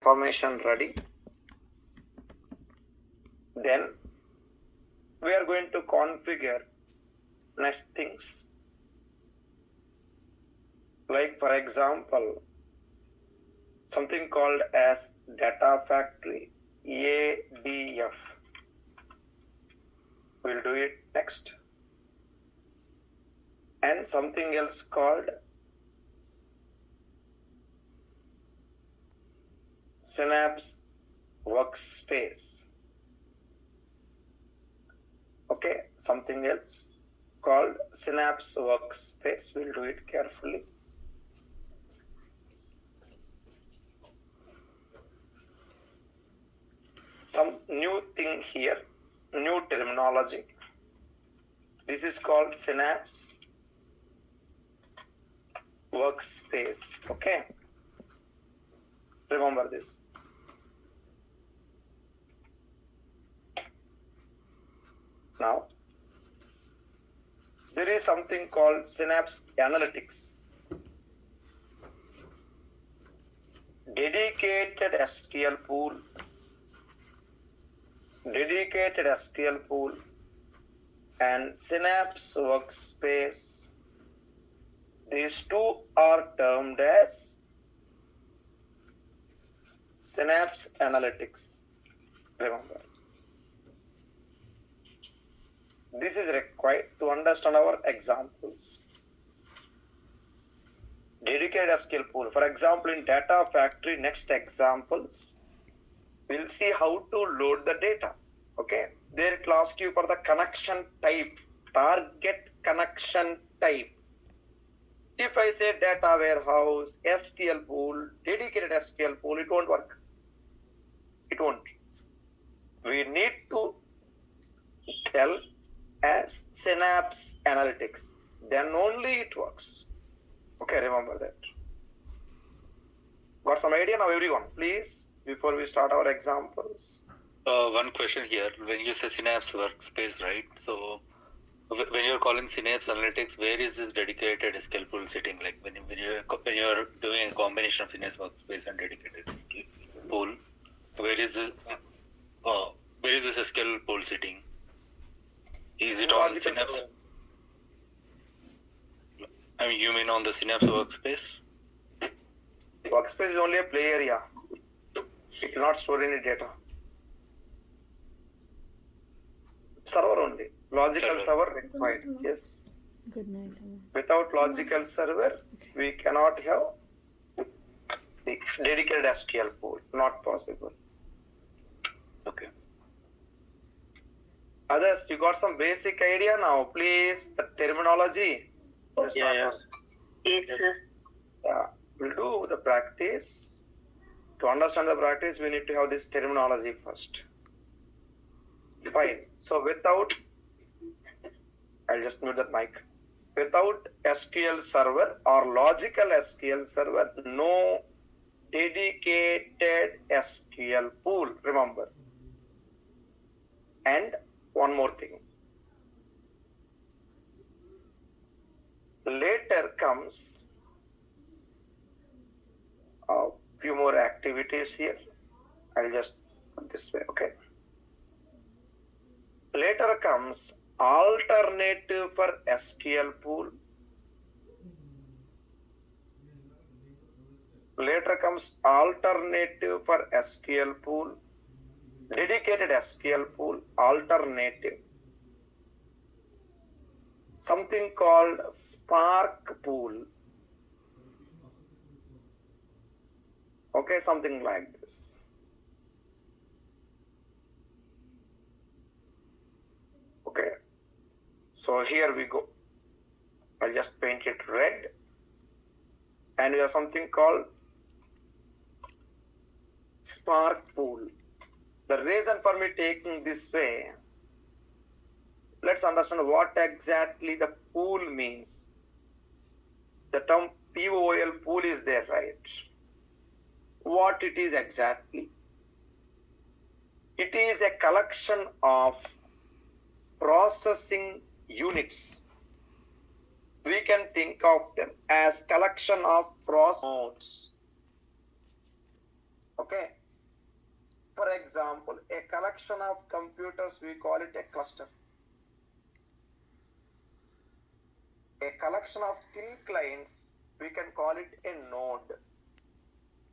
information ready. Then we are going to configure next things. Like for example, something called as data factory, ADF. We'll do it next. And something else called Synapse Workspace. Okay, something else called Synapse Workspace. We'll do it carefully. Some new thing here, new terminology. This is called Synapse Workspace. Okay, remember this. Now, there is something called Synapse Analytics. Dedicated SQL pool. Dedicated SQL pool and Synapse Workspace. These two are termed as Synapse Analytics. Remember. This is required to understand our examples. Dedicated SQL pool. For example, in Data Factory, next examples, we'll see how to load the data. Okay. There it will ask you for the connection type, target connection type. If I say data warehouse, SQL pool, dedicated SQL pool, it won't work. It won't. We need to tell as Synapse Analytics. Then only it works. Okay, remember that. Got some idea now, everyone? Please, before we start our examples. One question here. When you say Synapse Workspace, right? So when you're calling Synapse Analytics, where is this dedicated SQL pool sitting? Like when you're doing a combination of Synapse Workspace and dedicated SQL pool, where is this SQL pool sitting? Is it on Synapse? Server. I mean, you mean on the Synapse Workspace? Workspace is only a play area. It will not store any data. Server only. Logical server required. Yes. Good night. Without logical server, we cannot have the dedicated SQL pool. Not possible. Okay. Others, you got some basic idea now, please. The terminology. Yes. Yeah, we'll do the practice. To understand the practice, we need to have this terminology first. Fine. So without, I'll just mute that mic. Without SQL server or logical SQL server, no dedicated SQL pool. Remember. And one more thing. Later comes a few more activities here. I'll just put this way, okay? Later comes alternative for SQL pool. Later comes alternative for SQL pool. Dedicated SQL pool, alternative. Something called Spark pool. Okay, something like this. Okay, so here we go. I'll just paint it red. And we have something called Spark pool. The reason for me taking this way, let's understand what exactly the pool means. The term POL pool is there, right? What it is exactly? It is a collection of processing units. We can think of them as collection of process nodes. Okay. For example, a collection of computers, we call it a cluster. A collection of thin clients, we can call it a node.